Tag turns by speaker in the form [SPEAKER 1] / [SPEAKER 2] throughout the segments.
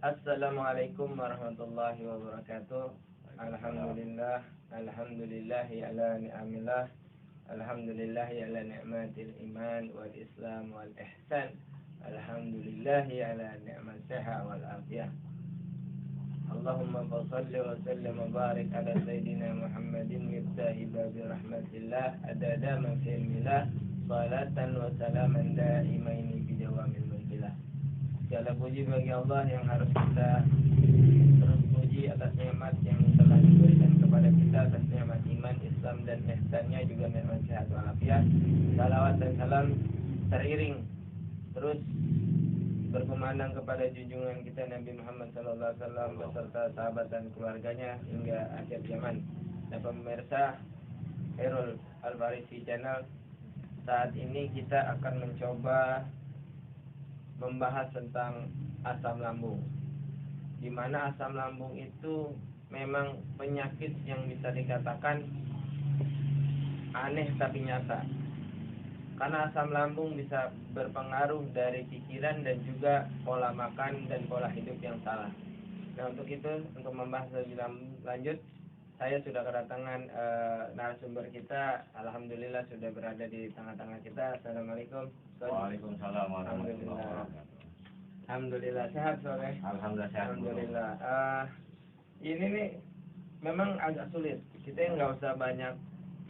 [SPEAKER 1] Assalamualaikum warahmatullahi wabarakatuh. Alhamdulillahi ala ni'amillah. Alhamdulillahi ala ni'matil iman wal islam wal ihsan. Alhamdulillahi ala ni'mat sehat wal afiyah. Allahumma salli wa sallim wa barik ala sayyidina Muhammadin miftahi babi rahmatillah adada man fi ilmillah salatan wa salaman daimaini bidawamil mulkilah. Segala puji bagi Allah yang harus kita terus puji atas nikmat yang telah diberikan kepada kita, atas nikmat iman, Islam dan ihsannya, juga nikmat sehat walafiat. Salawat dan salam teriring terus berkumandang kepada junjungan kita Nabi Muhammad SAW beserta sahabat dan keluarganya hingga akhir zaman. Dan pemirsa Khairul Al-Farisi Channel, saat ini kita akan mencoba membahas tentang asam lambung, di mana asam lambung itu memang penyakit yang bisa dikatakan aneh tapi nyata, karena asam lambung bisa berpengaruh dari pikiran dan juga pola makan dan pola hidup yang salah. Nah, untuk itu, untuk membahas lebih lanjut, saya sudah kedatangan narasumber kita. Alhamdulillah sudah berada di tengah-tengah kita. Assalamualaikum.
[SPEAKER 2] Waalaikumsalam warahmatullahi wabarakatuh.
[SPEAKER 1] Alhamdulillah sehat sore.
[SPEAKER 2] Alhamdulillah sehat.
[SPEAKER 1] Alhamdulillah. Ini nih memang agak sulit. Kita nggak usah banyak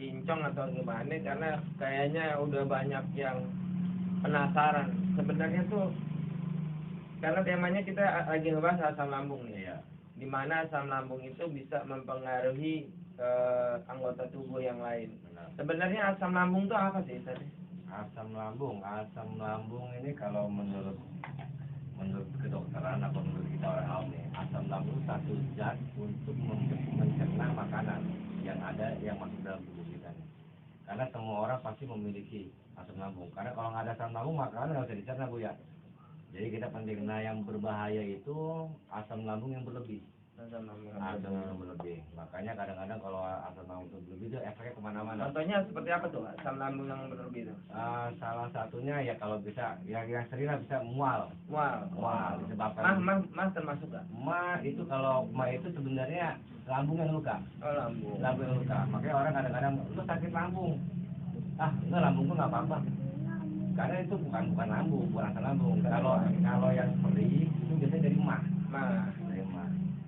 [SPEAKER 1] cincong atau gimana, karena kayaknya udah banyak yang penasaran. Sebenarnya tuh karena temanya kita lagi ngebahas asam lambung nih.
[SPEAKER 2] Iya.
[SPEAKER 1] Di mana asam lambung itu bisa mempengaruhi anggota tubuh yang lain.
[SPEAKER 2] Benar.
[SPEAKER 1] Sebenarnya asam lambung itu apa sih tadi?
[SPEAKER 2] Asam lambung ini kalau menurut kedokteran atau menurut kita orang awam nih, asam lambung satu zat untuk mencerna makanan yang masuk dalam tubuh kita nih. Karena semua orang pasti memiliki asam lambung. Karena kalau nggak ada asam lambung, makanan nggak bisa dicerna, Bu ya. Jadi kita penting. Nah, yang berbahaya itu asam lambung yang berlebih. Asam lambung yang berlebih. Makanya kadang-kadang kalau asam lambung itu berlebih itu efeknya kemana-mana.
[SPEAKER 1] Contohnya seperti apa tuh asam lambung yang berlebih itu?
[SPEAKER 2] Salah satunya ya kalau bisa, yang sering lah bisa mual.
[SPEAKER 1] Disebabkan. Mah termasuk nggak?
[SPEAKER 2] Mah itu kalau itu sebenarnya lambung yang luka.
[SPEAKER 1] Oh, lambung
[SPEAKER 2] yang luka. Makanya orang kadang-kadang lu sakit lambung. Enggak, lambung gua nggak apa-apa. Karena itu bukan lambung, bukan asam lambung. Kalau yang perih itu biasanya dari mah.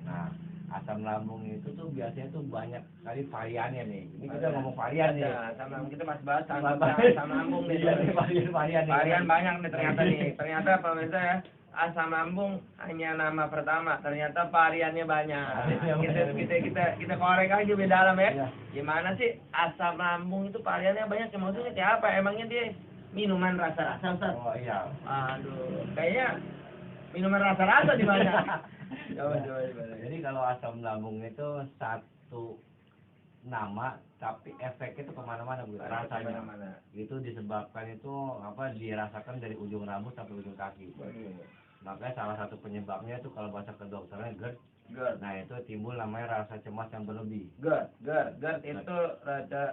[SPEAKER 2] Nah, asam lambung itu tuh biasanya tuh banyak kali variannya nih. Ini kita ngomong varian nih.
[SPEAKER 1] Asam lambung kita masih bahas asam lambung nih. Varian banyak nih ternyata nih. Ternyata pemirsa ya, asam lambung hanya nama pertama, ternyata variannya banyak. Kita korek aja lebih dalam ya. Gimana sih asam lambung itu variannya banyak? Maksudnya kayak apa? Emangnya dia minuman rasa-rasa, Ustaz?
[SPEAKER 2] Oh iya.
[SPEAKER 1] Aduh, kayaknya minuman rasa-rasa di mana? Coba.
[SPEAKER 2] Jadi kalau asam lambung itu satu nama, tapi efeknya itu kemana-mana, Bu. Rasanya. Itu disebabkan itu dirasakan dari ujung rambut sampai ujung kaki. Makanya salah satu penyebabnya itu kalau bahasa kedokteran GERD. Nah, itu timbul namanya rasa cemas yang berlebih.
[SPEAKER 1] GERD itu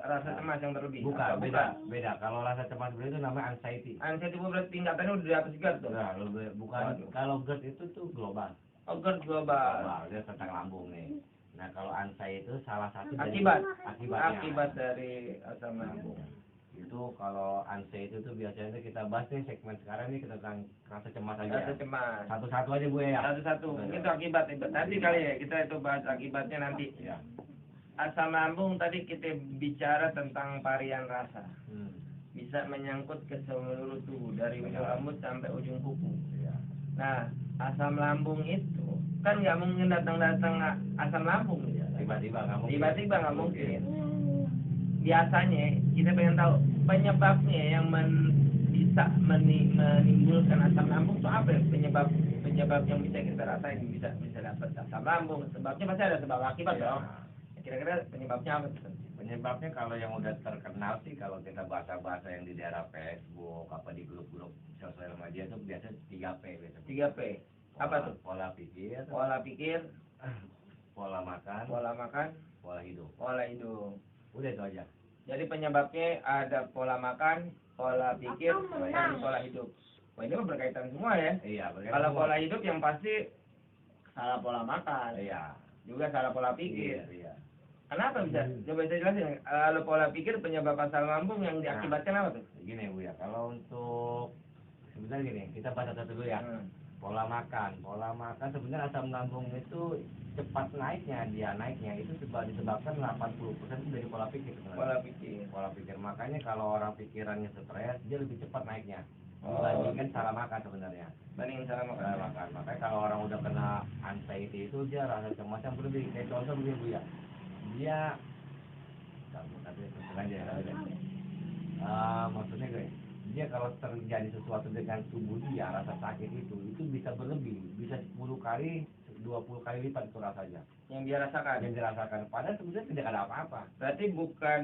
[SPEAKER 1] rasa cemas yang berlebih.
[SPEAKER 2] Bukan. Beda. Kalau rasa cemas berlebih itu namanya anxiety.
[SPEAKER 1] Anxiety berarti tingkatannya udah di atas GERD tuh.
[SPEAKER 2] Nah, bukan. Kalau GERD itu tuh global.
[SPEAKER 1] Oh, GERD global.
[SPEAKER 2] Dia tentang lambung nih. Nah, kalau anxiety itu salah satu
[SPEAKER 1] akibat dari asam lambung.
[SPEAKER 2] Itu kalau anxiety itu biasanya kita bahas nih segmen sekarang nih, kita tentang rasa cemas aja.
[SPEAKER 1] Rasa cemas.
[SPEAKER 2] Satu-satu aja, Bu ya.
[SPEAKER 1] Satu-satu. Mungkin itu akibat. Nanti kali ya kita itu bahas akibatnya nanti.
[SPEAKER 2] Ya.
[SPEAKER 1] Asam lambung tadi kita bicara tentang varian rasa. Bisa menyangkut ke seluruh tubuh dari ujung rambut sampai ujung kuku.
[SPEAKER 2] Ya.
[SPEAKER 1] Nah, asam lambung itu kan nggak mungkin datang asam lambung.
[SPEAKER 2] Tiba-tiba
[SPEAKER 1] nggak mungkin. Biasanya kita pengen tahu penyebabnya yang bisa menimbulkan asam lambung itu apa ya? Penyebab yang bisa kita rasain, bisa dapat asam lambung. Sebabnya pasti ada sebab akibat dong. Kira-kira penyebabnya apa?
[SPEAKER 2] Penyebabnya kalau yang udah terkenal sih, kalau kita bahasa yang di daerah Facebook di grup-grup sosial media itu biasanya 3P gitu.
[SPEAKER 1] 3P. Apa tuh?
[SPEAKER 2] Pola pikir, pola makan, pola hidup. Udah itu aja.
[SPEAKER 1] Jadi penyebabnya ada pola makan, pola pikir, dan pola hidup. Wah, ini mah berkaitan semua ya.
[SPEAKER 2] Iya, berkaitan
[SPEAKER 1] kalau
[SPEAKER 2] semua.
[SPEAKER 1] Pola hidup yang pasti salah pola makan,
[SPEAKER 2] Iya.
[SPEAKER 1] juga salah pola pikir.
[SPEAKER 2] Iya.
[SPEAKER 1] Kenapa bisa? Coba saya jelasin. Kalau pola pikir penyebab asam lambung yang diakibatkan apa tuh?
[SPEAKER 2] Gini Bu ya, kalau untuk sebenarnya gini, kita baca satu dulu ya. Pola makan sebenarnya asam lambung itu cepat naiknya itu disebabkan 80% itu dari pola pikir sebenarnya. Pola pikir makanya kalau orang pikirannya stres dia lebih cepat naiknya dibandingkan cara makan sebenarnya.
[SPEAKER 1] Bandingin salah makan.
[SPEAKER 2] Makanya kalau orang udah kena anxiety itu dia rasa cemasnya berlebih. Kayak contoh begini Bu ya, dia maksudnya gue dia kalau terjadi sesuatu dengan tubuh dia rasa sakit itu bisa berlebih, bisa 10 kali 20 kali lipat itu rasanya
[SPEAKER 1] yang dia rasakan.
[SPEAKER 2] Padahal sebenarnya tidak ada apa-apa.
[SPEAKER 1] Berarti bukan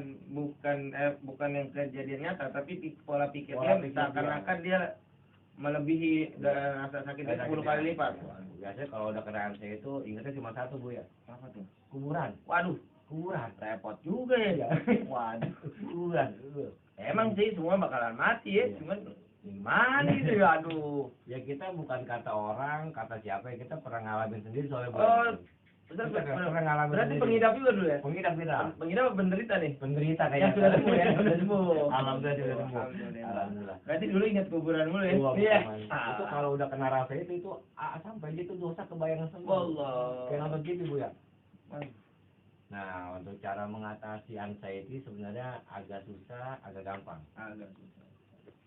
[SPEAKER 1] yang kejadian nyata, tapi pola pikirnya seakan-akan dia melebihi rasa sakitnya 10 kali lipat.
[SPEAKER 2] Biasanya kalau udah kena anxiety itu ingatnya cuma satu Bu ya.
[SPEAKER 1] Apa tuh?
[SPEAKER 2] Kuburan.
[SPEAKER 1] Waduh,
[SPEAKER 2] Kuburan.
[SPEAKER 1] repot juga ya. Waduh,
[SPEAKER 2] Kuburan.
[SPEAKER 1] emang sih semua bakalan mati ya, cuman gimana itu ya, aduh.
[SPEAKER 2] Ya kita bukan kata orang, kata siapa ya, kita pernah ngalamin sendiri soalnya Bu.
[SPEAKER 1] Pernah
[SPEAKER 2] ngalamin
[SPEAKER 1] berarti
[SPEAKER 2] sendiri.
[SPEAKER 1] pengidap juga dulu ya?
[SPEAKER 2] Pengidap.
[SPEAKER 1] Pengidap apa penderita nih?
[SPEAKER 2] Penderita
[SPEAKER 1] Yang
[SPEAKER 2] kayak
[SPEAKER 1] sudah sembuh ya? Sudah sembuh.
[SPEAKER 2] Alhamdulillah sudah sembuh.
[SPEAKER 1] Alhamdulillah. Berarti dulu ingat kuburan mulu ya?
[SPEAKER 2] Iya. Itu kalau udah kena rasa itu sampai gitu dosa kebayangan semua.
[SPEAKER 1] Allah.
[SPEAKER 2] Kayak nonton gitu Bu ya. Nah, untuk cara mengatasi anxiety sebenarnya agak susah, agak gampang.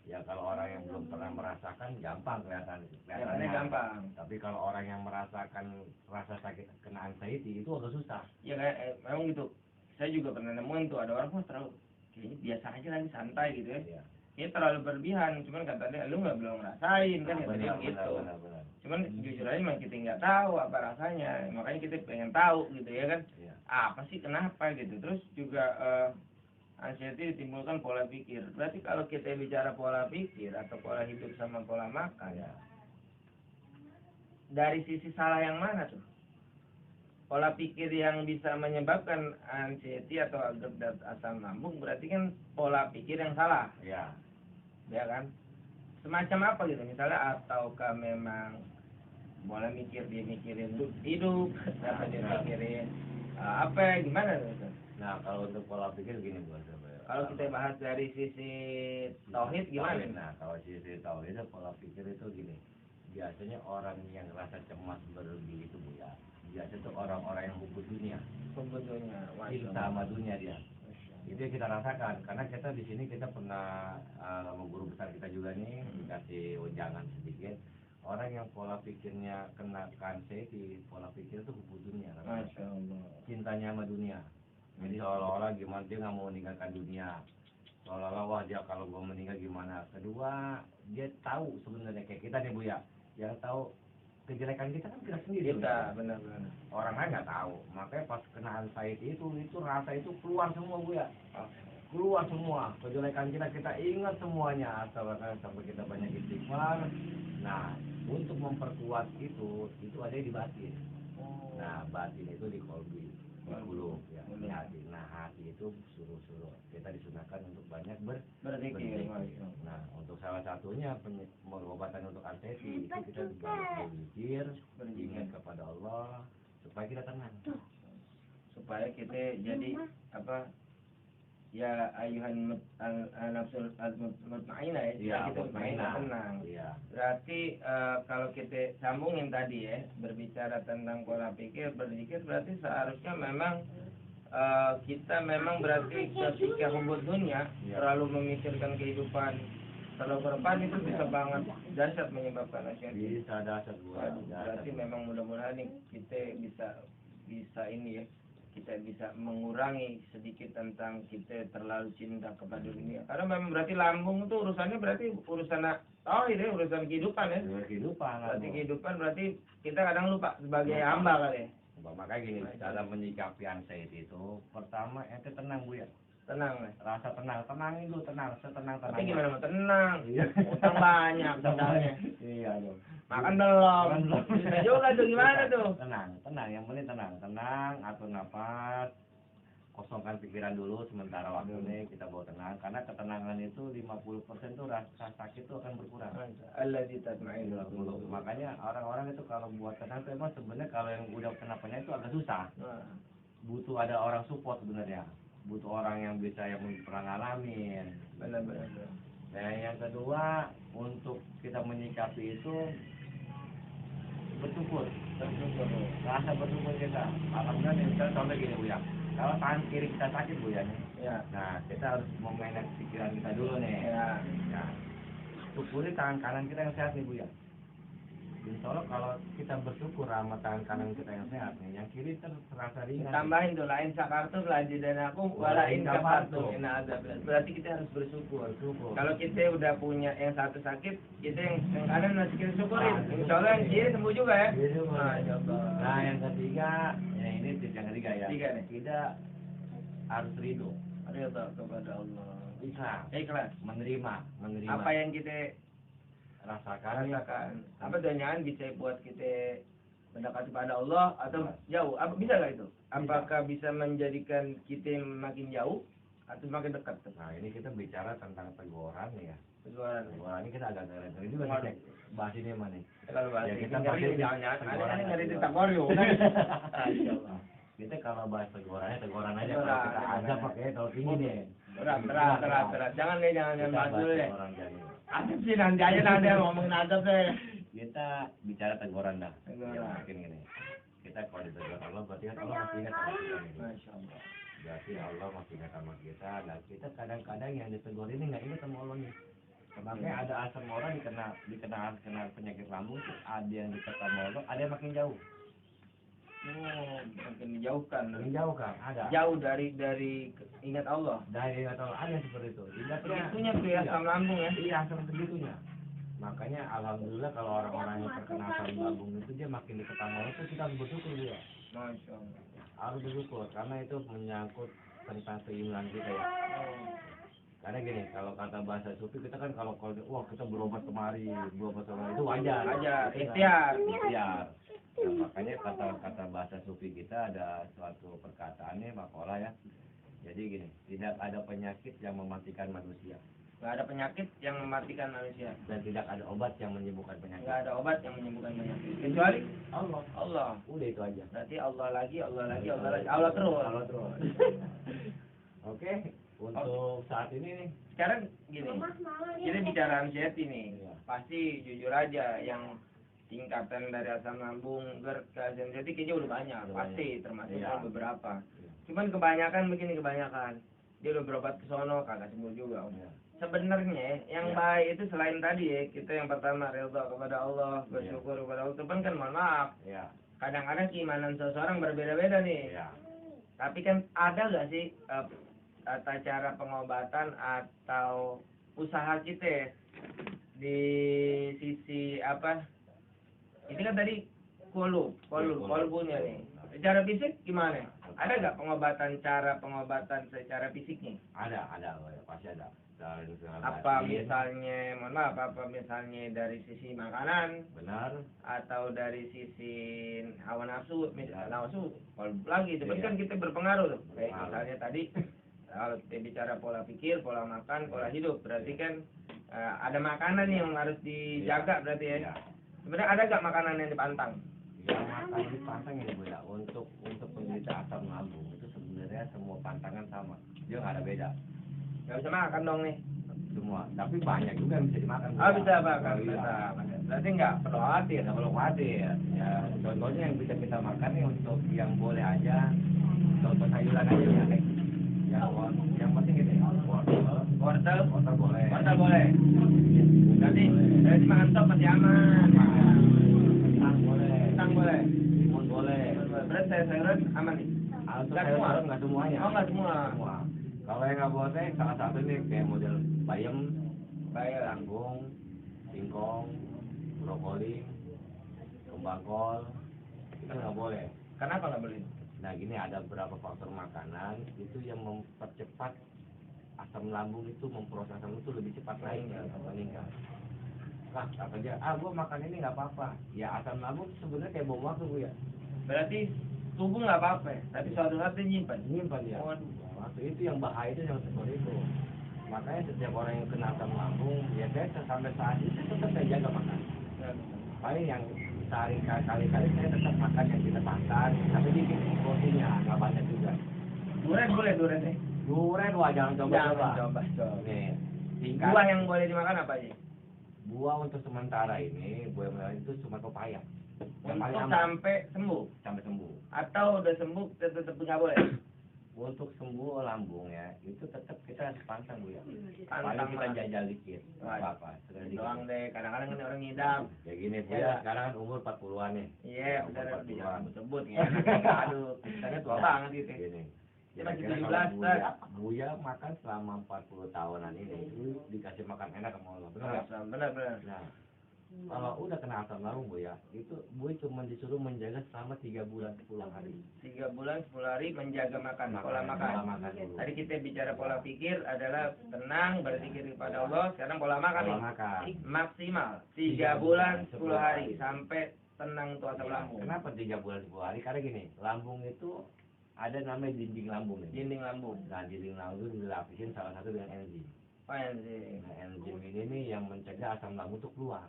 [SPEAKER 2] Ya kalau orang yang belum pernah merasakan gampang kelihatannya
[SPEAKER 1] gampang.
[SPEAKER 2] Tapi kalau orang yang merasakan rasa sakit kena anxiety itu agak susah.
[SPEAKER 1] Ya kayak memang gitu. Saya juga pernah nemuin tuh ada orang terlalu kayaknya biasa aja lagi santai gitu ya.
[SPEAKER 2] Iya.
[SPEAKER 1] Ini terlalu berlebihan, cuman katanya lu belum ngerasain kan katanya gitu.
[SPEAKER 2] Benar.
[SPEAKER 1] Cuman jujur aja memang kita nggak tahu apa rasanya, makanya kita pengen tahu gitu ya kan.
[SPEAKER 2] Iya.
[SPEAKER 1] Apa sih kenapa gitu. Terus juga anxiety ditimbulkan pola pikir. Berarti kalau kita bicara pola pikir atau pola hidup sama pola makan,
[SPEAKER 2] Ya.
[SPEAKER 1] Dari sisi salah yang mana tuh? Pola pikir yang bisa menyebabkan anxiety atau agak asam lambung berarti kan pola pikir yang salah,
[SPEAKER 2] Iya.
[SPEAKER 1] ya kan? Semacam apa gitu misalnya, ataukah memang boleh dia mikirin hidup atau dia mikirin apa gimana gitu?
[SPEAKER 2] Nah, kalau untuk pola pikir gini Bu.
[SPEAKER 1] Kalau kita bahas dari sisi tauhid gimana?
[SPEAKER 2] Nah, kalau sisi tauhid pola pikir itu gini. Biasanya orang yang rasa cemas berlebih itu Bu ya. Biasanya itu orang-orang yang hubud dunia. Cinta sama dunia dia. Itu yang kita rasakan karena kita di sini kita pernah sama guru besar kita juga nih dikasih ujangan sedikit. Orang yang pola pikirnya kena anxiety, pola pikir itu hubud dunia.
[SPEAKER 1] Masya Allah.
[SPEAKER 2] Cintanya sama dunia. Jadi seolah-olah gimana dia nggak mau meninggalkan dunia. Seolah-olah wah dia kalau gua meninggal gimana. Kedua dia tahu sebenarnya kayak kita nih Bu ya. Yang tahu kejelekan kita kan kita sendiri.
[SPEAKER 1] Kita benar-benar.
[SPEAKER 2] Orang lain nggak tahu. Makanya pas kena anxiety itu rasa itu keluar semua Bu ya. Keluar semua kejelekan kita ingat semuanya sampai kita banyak istighfar. Nah untuk memperkuat itu ada di batin. Nah batin itu di kolbi, di qulub ya, di hati. Nah hati itu suruh kita disunahkan untuk banyak berzikir. Nah untuk salah satunya pengobatan untuk anxiety itu kita berzikir, beringat kepada Allah supaya kita tenang.
[SPEAKER 1] Supaya kita jadi apa? Ya ayuhan nafsul mutmainnah ya, kita tenang.
[SPEAKER 2] Iya.
[SPEAKER 1] Berarti kalau kita sambungin tadi ya, berbicara tentang pola pikir, berzikir berarti seharusnya memang kita memang berarti ketika hubud dunia terlalu memikirkan kehidupan terlalu berdepan itu bisa banget dahsyat menyebabkan anxiety.
[SPEAKER 2] Bisa dahsyat gua.
[SPEAKER 1] Berarti memang mudah-mudahan nih kita bisa ini ya. Kita bisa mengurangi sedikit tentang kita terlalu cinta kepada dunia. Karena memang berarti lambung itu urusannya berarti urusan ini urusan kehidupan ya. Berarti kehidupan berarti kita kadang lupa sebagai hamba kali ya.
[SPEAKER 2] Makanya gini, cara menyikapi anxiety itu pertama ente tenang Bu ya.
[SPEAKER 1] Tenang ya.
[SPEAKER 2] Rasa tenangin dulu, setenang.
[SPEAKER 1] Tapi gimana mau tenang? Utang banyak misalnya.
[SPEAKER 2] Iya dong.
[SPEAKER 1] Makan belum? Bisa juga tuh gimana tuh?
[SPEAKER 2] Tenang, yang penting tenang, atur nafas. kosongkan pikiran dulu sementara waktu ini, kita bawa tenang, karena ketenangan itu 50% tuh rasa sakit tuh akan berkurang.
[SPEAKER 1] Alladzi tatma'innul qulub.
[SPEAKER 2] Makanya orang-orang itu kalau buat tenang tuh emang sebenarnya kalau yang udah kena penyakit itu agak susah. Butuh ada orang support sebenarnya, butuh orang yang bisa yang pernah ngalamin.
[SPEAKER 1] Benar-benar.
[SPEAKER 2] Dan yang kedua, untuk kita menyikapi itu bersyukur. Rasa bersyukur kita. Alhamdulillah nih, misalnya contoh gini Bu ya. Kalau tangan kiri kita sakit Bu ya nih.
[SPEAKER 1] Ya.
[SPEAKER 2] Nah, kita harus memanage pikiran kita dulu nih.
[SPEAKER 1] Ya.
[SPEAKER 2] Ya. Syukuri tangan kanan kita yang sehat nih Bu ya. Insya Allah kalau kita bersyukur sama tangan kanan kita yang sehat nih, yang kiri terasa ringan.
[SPEAKER 1] Tambahin tuh, lain sakartu lagi dan aku walain kafartu ina azab. Berarti kita harus bersyukur. Kalau kita udah punya yang satu sakit, kita yang kanan masih kita syukurin. Insya Allah yang kiri sembuh juga ya.
[SPEAKER 2] Nah, yang ketiga, ya ini tips yang ketiga ya.
[SPEAKER 1] Tiga nih.
[SPEAKER 2] Kita harus ridho.
[SPEAKER 1] Ridho kepada Allah.
[SPEAKER 2] Ikhlas. Menerima.
[SPEAKER 1] Apa yang kita
[SPEAKER 2] rasakan.
[SPEAKER 1] Apa jangan bisa buat kita mendekati pada Allah atau jauh? Apa bisa nggak itu? Apakah bisa menjadikan kita makin jauh atau makin dekat?
[SPEAKER 2] Nah, ini kita bicara tentang teguran ya.
[SPEAKER 1] Teguran
[SPEAKER 2] ini kita agak ngeri juga nih. Bahas ini mana nih?
[SPEAKER 1] Kalau bahas
[SPEAKER 2] ya,
[SPEAKER 1] ini
[SPEAKER 2] kita
[SPEAKER 1] ngeri, jangan. Ada ngeri di Takorio.
[SPEAKER 2] Kita kalau bahas teguran aja. Kalau kita azab pakai kalau tinggi deh.
[SPEAKER 1] Berat. Jangan bahas dulu deh. Asik sih nanti ngomongin adab deh.
[SPEAKER 2] Kita bicara teguran dah.
[SPEAKER 1] Teguran.
[SPEAKER 2] Ya, mungkin gini. Kita kalau ditegur Allah berarti kan Allah masih ingat sama kita nih.
[SPEAKER 1] Masya Allah.
[SPEAKER 2] Berarti Allah masih ingat sama kita. Dan kita kadang-kadang yang ditegur ini nggak ingat sama Allah nih. Makanya ada asam orang kena penyakit lambung tuh ada yang dekat sama Allah, ada yang makin jauh.
[SPEAKER 1] Makin dijauhkan.
[SPEAKER 2] Ada.
[SPEAKER 1] Jauh dari ingat Allah.
[SPEAKER 2] Dari ingat Allah ada seperti itu.
[SPEAKER 1] Segitunya tuh ya asam lambung ya.
[SPEAKER 2] Iya, asam segitunya. Makanya alhamdulillah kalau orang-orang yang terkena asam lambung itu dia makin dekat sama Allah itu kita harus bersyukur dia.
[SPEAKER 1] Masya Allah.
[SPEAKER 2] Harus bersyukur karena itu menyangkut tentang keimanan kita ya. Karena gini, kalau kata bahasa sufi kita kan kalau wah kita berobat kemari itu wajar.
[SPEAKER 1] Ikhtiar.
[SPEAKER 2] Nah, makanya kata bahasa sufi kita ada suatu perkataannya makola ya. Jadi gini, tidak ada penyakit yang mematikan manusia.
[SPEAKER 1] Nggak ada penyakit yang mematikan manusia.
[SPEAKER 2] Dan tidak ada obat yang menyembuhkan penyakit.
[SPEAKER 1] Nggak ada obat yang menyembuhkan penyakit. Kecuali Allah.
[SPEAKER 2] Udah itu aja.
[SPEAKER 1] Berarti Allah lagi. Allah terus.
[SPEAKER 2] Oke. Untuk saat ini nih.
[SPEAKER 1] Sekarang gini, kita bicara anxiety nih.
[SPEAKER 2] Iya.
[SPEAKER 1] Pasti jujur aja yang tingkatan dari asam lambung, GERD, anxiety kayaknya udah banyak. Pasti termasuk beberapa. Cuman kebanyakan dia udah berobat ke sono kagak sembuh juga. Sebenarnya yang baik itu selain tadi ya, kita yang pertama ridha kepada Allah, bersyukur kepada Allah. Cuman kan mohon maaf. Kadang-kadang keimanan seseorang berbeda-beda nih. Tapi kan ada gak sih tata cara pengobatan atau usaha kita di sisi apa? Ini kan tadi kolbunya nih. Secara fisik gimana? Ada nggak pengobatan secara fisiknya?
[SPEAKER 2] Ada, pasti ada.
[SPEAKER 1] Apa misalnya, mohon maaf, misalnya dari sisi makanan?
[SPEAKER 2] Benar.
[SPEAKER 1] Atau dari sisi hawa nafsu, nafsu, kolbu lagi. Tapi kan kita berpengaruh loh. Kayak misalnya tadi, kalau kita bicara pola pikir, pola makan, pola hidup, berarti kan ada makanan yang harus dijaga berarti ya. Sebenarnya ada nggak makanan yang dipantang?
[SPEAKER 2] Ya, makanan dipantang ini Bu ya. Untuk penderita asam lambung itu sebenarnya semua pantangan sama. Dia nggak ada beda.
[SPEAKER 1] Nggak bisa makan dong nih.
[SPEAKER 2] Semua, tapi banyak juga yang bisa dimakan.
[SPEAKER 1] Bisa makan, bisa. Berarti nggak perlu khawatir.
[SPEAKER 2] Ya, contohnya yang bisa kita makan nih untuk yang boleh aja. Contoh sayuran aja ya. Yang penting gitu ya. Wortel boleh. Berarti
[SPEAKER 1] makan sop masih aman.
[SPEAKER 2] Pisang boleh. Timun boleh.
[SPEAKER 1] Berarti sayuran aman nih.
[SPEAKER 2] Nggak semuanya.
[SPEAKER 1] Nggak semua.
[SPEAKER 2] Kalau yang nggak boleh, salah satu nih kayak model bayam, kangkung, singkong, brokoli, kembang kol, itu nggak boleh.
[SPEAKER 1] Kenapa nggak boleh?
[SPEAKER 2] Nah gini, ada beberapa faktor makanan itu yang mempercepat asam lambung itu, memproses asam lambung itu lebih cepat naik atau meningkat. Apa aja, gua makan ini nggak apa-apa. Ya asam lambung sebenarnya kayak bom waktu Bu ya.
[SPEAKER 1] Berarti tubuh nggak apa-apa, tapi suatu saat dia nyimpan.
[SPEAKER 2] Nyimpan ya.
[SPEAKER 1] Waduh.
[SPEAKER 2] Waktu itu yang bahaya itu yang seperti itu. Makanya setiap orang yang kena asam lambung, ya saya sampai saat ini saya tetap saya jaga makan. Paling yang sehari kali-kali saya tetap makan yang kita makan, tapi dikit porsinya, nggak banyak juga.
[SPEAKER 1] Duren boleh duren nih.
[SPEAKER 2] Duren wah jangan coba-coba.
[SPEAKER 1] Coba.
[SPEAKER 2] Nih,
[SPEAKER 1] Buah yang boleh dimakan apa aja?
[SPEAKER 2] buah untuk sementara ini, buah yang itu cuma pepaya. Yang paling
[SPEAKER 1] Untuk
[SPEAKER 2] aman
[SPEAKER 1] sampai sembuh.
[SPEAKER 2] sampai sembuh.
[SPEAKER 1] Atau udah sembuh tetap nggak boleh.
[SPEAKER 2] Untuk sembuh lambung ya, itu tetap kita harus pantang Bu ya.
[SPEAKER 1] Pantang
[SPEAKER 2] Paling kita
[SPEAKER 1] mah.
[SPEAKER 2] jajal dikit, nggak apa-apa. Sedikit.
[SPEAKER 1] Doang deh, kadang-kadang kan orang ngidam.
[SPEAKER 2] Ya gini Bu
[SPEAKER 1] Ya.
[SPEAKER 2] ya, sekarang kan umur 40-an nih.
[SPEAKER 1] Iya,
[SPEAKER 2] Umur
[SPEAKER 1] benar
[SPEAKER 2] 40-an.
[SPEAKER 1] disebut ya. Aduh, kita tua
[SPEAKER 2] Ya,
[SPEAKER 1] banget gitu.
[SPEAKER 2] Gini.
[SPEAKER 1] Dia masih
[SPEAKER 2] Kira-kira
[SPEAKER 1] 17,
[SPEAKER 2] kalau Buya makan selama 40 tahunan ini, itu dikasih makan enak sama Allah. Benar nggak?
[SPEAKER 1] Benar.
[SPEAKER 2] Nah, kalau udah kena asam lambung Buya, itu Buya cuma disuruh menjaga selama 3 bulan 10 hari.
[SPEAKER 1] 3 bulan 10 hari menjaga makan, pola
[SPEAKER 2] Pola
[SPEAKER 1] makan.
[SPEAKER 2] makan dulu.
[SPEAKER 1] Tadi kita bicara pola pikir adalah tenang, berzikir kepada Allah. Sekarang pola makan
[SPEAKER 2] Pola
[SPEAKER 1] nih.
[SPEAKER 2] makan.
[SPEAKER 1] Maksimal 3 bulan 10 hari sampai tenang tuh asam
[SPEAKER 2] Iya.
[SPEAKER 1] lambung.
[SPEAKER 2] Kenapa 3 bulan 10 hari? Karena gini, lambung itu ada namanya dinding lambung.
[SPEAKER 1] Dinding lambung.
[SPEAKER 2] Nah, dinding lambung itu dilapisin salah satu dengan enzim.
[SPEAKER 1] Oh enzim.
[SPEAKER 2] Nah, enzim ini nih yang mencegah asam lambung itu keluar.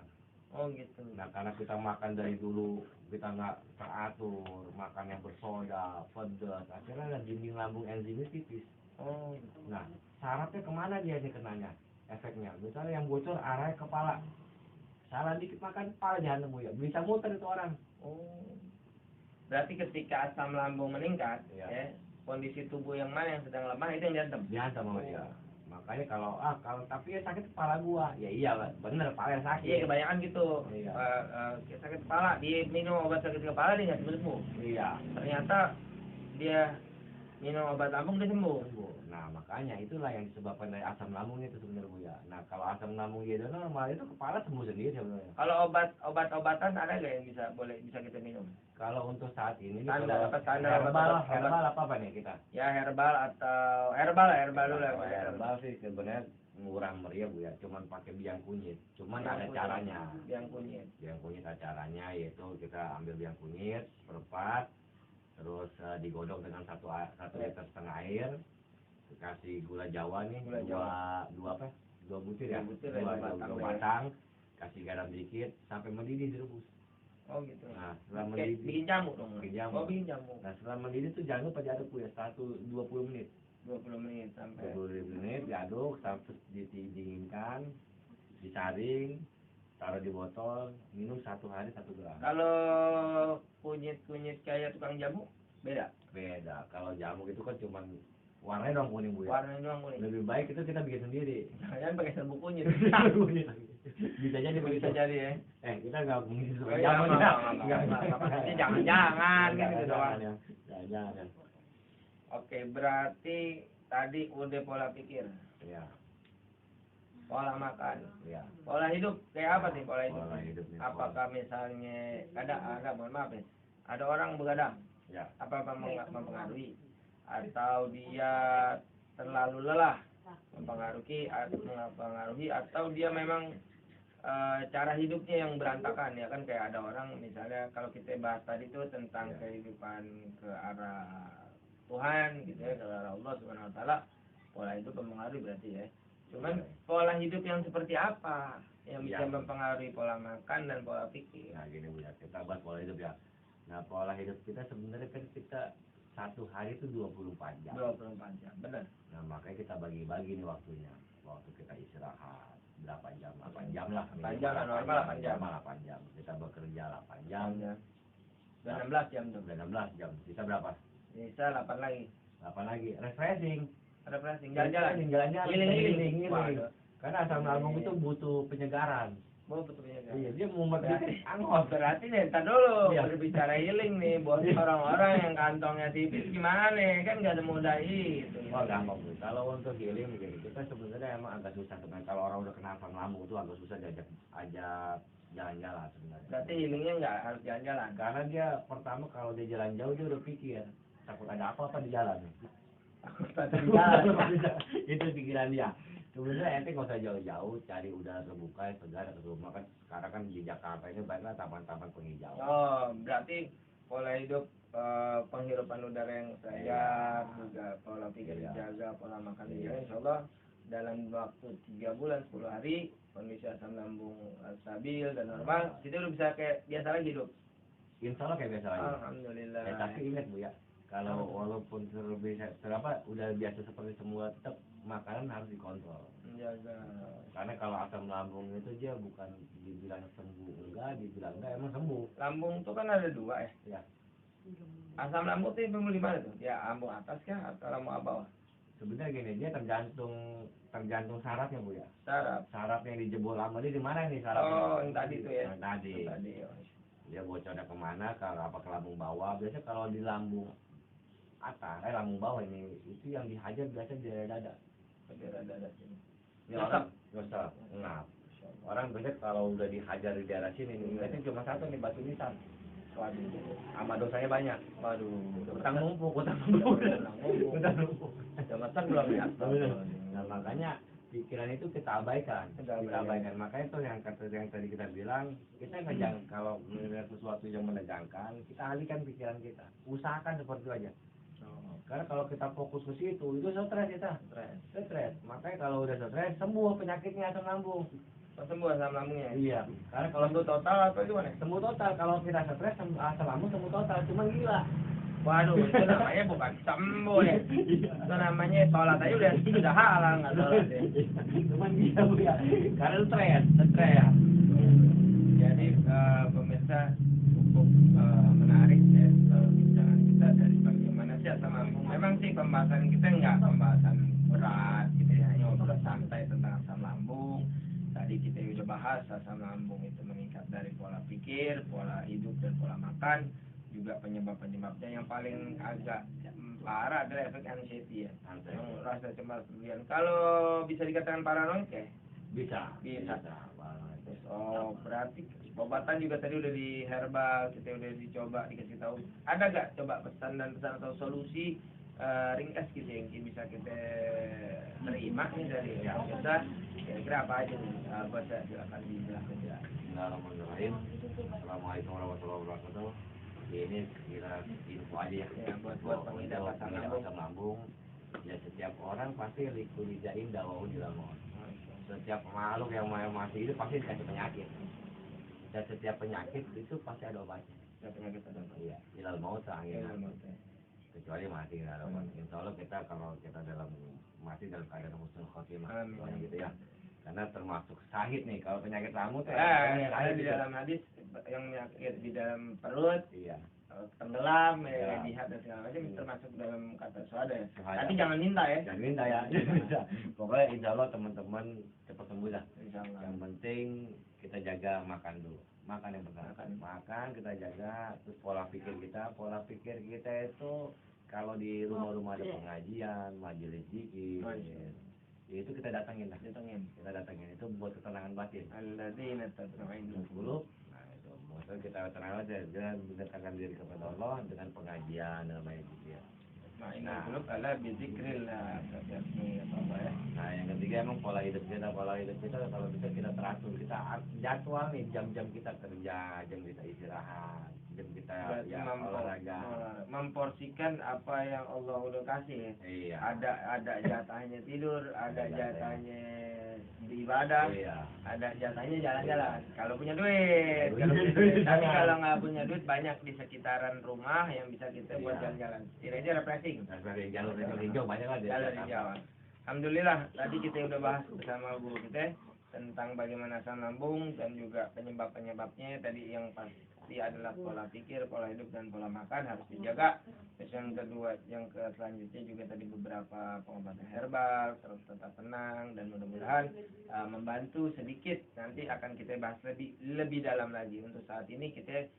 [SPEAKER 1] Oh gitu.
[SPEAKER 2] Nah, karena kita makan dari dulu kita nggak teratur, makan yang bersoda, pedas, akhirnya ada dinding lambung enzimnya tipis.
[SPEAKER 1] Oh gitu.
[SPEAKER 2] Nah, sarafnya kemana dia nih kenanya? Efeknya, misalnya yang bocor arahnya kepala. Salah dikit makan kepala jahanam Bu ya, bisa muter itu orang.
[SPEAKER 1] Oh. Berarti ketika asam lambung meningkat,
[SPEAKER 2] Iya.
[SPEAKER 1] ya, kondisi tubuh yang mana yang sedang lemah itu yang diantem.
[SPEAKER 2] Dihantam sama dia. Makanya kalau tapi ya sakit kepala gua, ya iya bener kepala yang sakit.
[SPEAKER 1] Iya, kebanyakan gitu.
[SPEAKER 2] Iya.
[SPEAKER 1] Sakit kepala, dia minum obat sakit kepala dia nggak sembuh.
[SPEAKER 2] Iya.
[SPEAKER 1] Ternyata dia minum obat lambung dia sembuh.
[SPEAKER 2] Nah makanya itulah yang disebabkan dari asam lambung itu sebenarnya Bu ya. Nah kalau asam lambung dia normal itu kepala sembuh sendiri sebenarnya.
[SPEAKER 1] Kalau obat-obatan ada nggak yang bisa kita minum?
[SPEAKER 2] Kalau untuk saat ini nih,
[SPEAKER 1] Standar
[SPEAKER 2] kalau
[SPEAKER 1] obat-
[SPEAKER 2] herbal apa nih kita?
[SPEAKER 1] Ya herbal atau herbal dulu lah.
[SPEAKER 2] Herbal sih sebenarnya murah meriah Bu ya, cuman pakai biang kunyit. Cuman ada caranya.
[SPEAKER 1] Biang kunyit.
[SPEAKER 2] Biang kunyit ada caranya, yaitu kita ambil biang kunyit seperempat, terus digodok dengan 1 liter setengah air, kasih gula Jawa nih,
[SPEAKER 1] Gula Jawa.
[SPEAKER 2] dua butir ya,
[SPEAKER 1] Dua batang.
[SPEAKER 2] dua batang, kasih garam dikit sampai mendidih direbus.
[SPEAKER 1] Oh gitu.
[SPEAKER 2] Nah setelah
[SPEAKER 1] Kayak
[SPEAKER 2] mendidih,
[SPEAKER 1] bikin jamu dong.
[SPEAKER 2] Bikin jamu.
[SPEAKER 1] Oh bikin jamu.
[SPEAKER 2] nah setelah mendidih tuh jangan lupa diaduk Bu ya, 20 menit.
[SPEAKER 1] 20 menit sampai.
[SPEAKER 2] 20 menit diaduk sampai didinginkan, disaring, taruh di botol, minum 1 hari 1 gelas.
[SPEAKER 1] Kalau kunyit kayak tukang jamu beda.
[SPEAKER 2] Beda, kalau jamu itu kan cuman warnanya doang kuning Bu ya.
[SPEAKER 1] Warnanya doang kuning.
[SPEAKER 2] Lebih baik itu kita bikin sendiri.
[SPEAKER 1] Jangan pakai serbuk kunyit.
[SPEAKER 2] Bisa jadi
[SPEAKER 1] Bisa jadi ya.
[SPEAKER 2] kita nggak mengisi
[SPEAKER 1] Oh,
[SPEAKER 2] suka
[SPEAKER 1] iya,
[SPEAKER 2] jamu
[SPEAKER 1] nggak,
[SPEAKER 2] ya.
[SPEAKER 1] maksudnya jangan kan gitu doang.
[SPEAKER 2] Jangan.
[SPEAKER 1] Oke, berarti tadi udah pola pikir,
[SPEAKER 2] Ya,
[SPEAKER 1] pola makan,
[SPEAKER 2] ya.
[SPEAKER 1] pola hidup kayak apa sih pola hidup?
[SPEAKER 2] Pola hidup nih,
[SPEAKER 1] Apakah misalnya mohon maaf ya, ada orang begadang,
[SPEAKER 2] Ya.
[SPEAKER 1] apa mempengaruhi? Atau dia terlalu lelah mempengaruhi atau dia memang cara hidupnya yang berantakan ya kan, kayak ada orang misalnya kalau kita bahas tadi tuh tentang kehidupan ke arah Tuhan gitu ya, ke arah Allah Subhanahu wa taala, pola hidup mempengaruhi berarti ya. Cuman pola hidup yang seperti apa yang bisa mempengaruhi pola makan dan pola pikir?
[SPEAKER 2] Nah gini Bu ya, kita bahas pola hidup ya. Nah pola hidup kita sebenarnya kan kita 1 hari itu 24 jam.
[SPEAKER 1] 24 jam, benar.
[SPEAKER 2] Nah makanya kita bagi-bagi nih waktunya. Waktu kita istirahat berapa jam? 8 jam lah.
[SPEAKER 1] 8 jam, normal 8 jam.
[SPEAKER 2] 8 jam. Kita bekerja 8 jam.
[SPEAKER 1] Udah 16 jam tuh.
[SPEAKER 2] Udah 16 jam. Sisa berapa?
[SPEAKER 1] Bisa 8 lagi.
[SPEAKER 2] 8 lagi. Refreshing.
[SPEAKER 1] Jalan-jalan.
[SPEAKER 2] Healing. Karena asam lambung itu butuh penyegaran.
[SPEAKER 1] Betul ya.
[SPEAKER 2] Iya, dia mumet dikit angos.
[SPEAKER 1] Berarti nih, ntar dulu
[SPEAKER 2] Iya.
[SPEAKER 1] berbicara healing nih buat orang-orang yang kantongnya tipis gimana nih, kan nggak semudah itu.
[SPEAKER 2] Wah gampang Bu. Kalau untuk healing begini, kita sebenarnya emang agak susah sebenarnya. Kalau orang udah kena asam lambung itu agak susah diajak jalan-jalan sebenarnya.
[SPEAKER 1] Berarti healingnya nggak harus jalan-jalan.
[SPEAKER 2] Karena dia pertama kalau dia jalan jauh dia udah pikir takut ada apa-apa di jalan.
[SPEAKER 1] Takut ada di jalan.
[SPEAKER 2] Itu pikiran dia. Sebenarnya ente nggak usah jauh-jauh, cari udara terbuka yang segar atau rumah kan sekarang kan di Jakarta ini banyak taman-taman penghijauan.
[SPEAKER 1] Oh, berarti pola hidup, penghirupan udara yang segar, juga pola pikir dijaga, pola makan dijaga, insya Allah dalam waktu 3 bulan 10 hari kondisi asam lambung stabil dan normal, kita udah bisa kayak biasa lagi hidup.
[SPEAKER 2] Insya Allah kayak biasa lagi.
[SPEAKER 1] Alhamdulillah.
[SPEAKER 2] Tapi ingat Bu ya, kalau walaupun udah biasa seperti semua, tetap makanan harus dikontrol.
[SPEAKER 1] Menjaga.
[SPEAKER 2] Karena kalau asam lambung itu dia bukan dibilang sembuh dibilang enggak, emang sembuh.
[SPEAKER 1] Lambung itu kan ada 2 ya. Asam lambung itu di mana tuh? Ya lambung atas kah atau lambung bawah?
[SPEAKER 2] Sebenarnya gini, dia tergantung sarafnya Bu ya. Saraf yang dijebol lama ini di mana nih sarafnya?
[SPEAKER 1] Oh, yang tadi tuh ya.
[SPEAKER 2] Yang tadi. Dia bocornya kemana? Kalau apa ke lambung bawah? Biasanya kalau di lambung atas, lambung bawah ini itu yang dihajar biasa di dada.
[SPEAKER 1] Di dada sini.
[SPEAKER 2] Ya, nyosor, ngap. Orang biasanya kalau udah dihajar di daerah sini nih, biasanya cuma satu nih, batu nisan.
[SPEAKER 1] Waduh,
[SPEAKER 2] sama dosanya banyak.
[SPEAKER 1] Waduh,
[SPEAKER 2] utang numpuk.
[SPEAKER 1] Jabatan belum ya.
[SPEAKER 2] Nah, makanya pikiran itu kita abaikan. Makanya itu yang tadi kita bilang, kita jangan kalau melihat sesuatu yang menegangkan, kita alihkan pikiran kita. Usahakan seperti itu aja. Karena kalau kita fokus ke situ, itu stres kita. Stres. Makanya kalau udah stres, sembuh penyakitnya asam lambung.
[SPEAKER 1] Sembuh asam lambungnya.
[SPEAKER 2] Iya. Karena kalau
[SPEAKER 1] sembuh total apa gimana?
[SPEAKER 2] Sembuh total. Kalau kita stres, asam lambung sembuh total. Cuman gila.
[SPEAKER 1] Waduh, itu namanya bukan sembuh ya. Itu namanya sholat aja udah halang nggak sholat ya.
[SPEAKER 2] Cuman gila Bu ya. Karena stres ya.
[SPEAKER 1] Jadi pemirsa cukup menarik ya perbincangan kita dari bagaimana sih asam lambung. Memang sih pembahasan kita nggak pembahasan berat, gitu ya, hanya ngobrol santai tentang asam lambung. Tadi kita udah bahas asam lambung itu meningkat dari pola pikir, pola hidup dan pola makan, juga penyebab-penyebabnya yang paling agak parah adalah efek anxiety ya, rasa cemas berlebihan. Kalau bisa dikatakan paranoid ya? Bisa. Oh, berarti obatan juga tadi udah di herbal, kita udah dicoba, dikasih tahu. Ada gak coba pesan atau solusi ringkas gitu yang bisa kita terima nih dari yang kita kira-kira apa aja nih? Baca silakan dijelaskan ya.
[SPEAKER 2] Bismillahirrahmanirrahim. Assalamualaikum warahmatullahi wabarakatuh. Ini kira info aja ya, buat pengidap asam lambung. Ya setiap orang pasti likulidain dawahu di lamon. Setiap makhluk yang masih hidup pasti dikasih penyakit. Dan setiap penyakit itu pasti ada obatnya.
[SPEAKER 1] Setiap penyakit ada obatnya.
[SPEAKER 2] Iya, ilal maut kecuali mati nggak ada obat. Insya Allah kita kalau kita mati dalam keadaan husnul khotimah, gitu ya. Karena termasuk syahid nih, kalau penyakit lambung tuh
[SPEAKER 1] ada di dalam hadis yang penyakit di dalam perut, tenggelam, lihat dan segala macam termasuk dalam kata syuhada ya. Tapi jangan minta ya.
[SPEAKER 2] Jangan minta ya. Pokoknya insya Allah teman-teman cepat sembuh lah. Yang penting kita jaga makan dulu. Makan yang pertama. Makan kita jaga, terus pola pikir kita itu kalau di rumah-rumah ada pengajian, majelis zikir, itu kita datangin itu buat ketenangan batin.
[SPEAKER 1] Alladzina tatma'innu
[SPEAKER 2] qulub. Nah itu maksudnya kita tenang aja dengan mendekatkan diri kepada Allah dengan pengajian dan lain gitu ya.
[SPEAKER 1] Nah, qulub ala bi dzikrillah
[SPEAKER 2] Nah yang ketiga emang pola hidup kita kalau bisa kita teratur, kita jadwal nih jam-jam kita kerja, jam kita istirahat, jam kita olahraga,
[SPEAKER 1] memporsikan apa yang Allah udah kasih.
[SPEAKER 2] Iya.
[SPEAKER 1] Ada jatahnya tidur, ada jatahnya beribadah, ada jatahnya jalan-jalan. Kalau punya duit, tapi kalau nggak punya duit banyak di sekitaran rumah yang bisa kita buat jalan-jalan. Kira-kira refreshing.
[SPEAKER 2] Jalur hijau banyak lah.
[SPEAKER 1] Jalur hijau. Alhamdulillah tadi kita udah bahas bersama guru kita tentang bagaimana asam lambung dan juga penyebab-penyebabnya. Tadi yang pasti adalah pola pikir, pola hidup dan pola makan harus dijaga. Terus yang kedua, selanjutnya juga tadi beberapa pengobatan herbal, terus tetap tenang dan mudah-mudahan membantu sedikit. Nanti akan kita bahas lebih dalam lagi. Untuk saat ini kita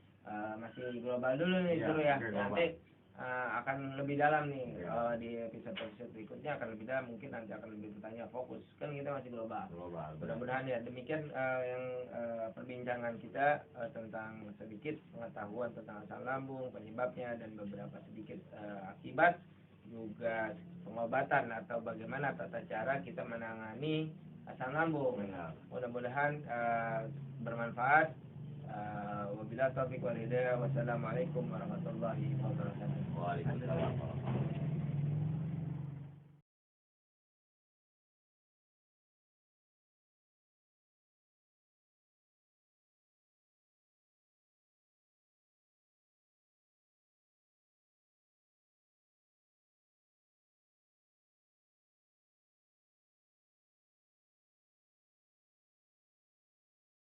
[SPEAKER 1] masih global dulu nih guru ya. Nanti akan lebih dalam nih di episode berikutnya akan lebih dalam, mungkin nanti akan lebih bertanya fokus, kan kita masih global. Mudah-mudahan ya demikian yang perbincangan kita tentang sedikit pengetahuan tentang asam lambung, penyebabnya dan beberapa sedikit akibat, juga pengobatan atau bagaimana tata cara kita menangani asam lambung. Mudah-mudahan bermanfaat. Wabillahi taufiq wal hidayah. Wassalamualaikum warahmatullahi wabarakatuh.
[SPEAKER 2] Waalaikumsalam warahmatullahi wabarakatuh.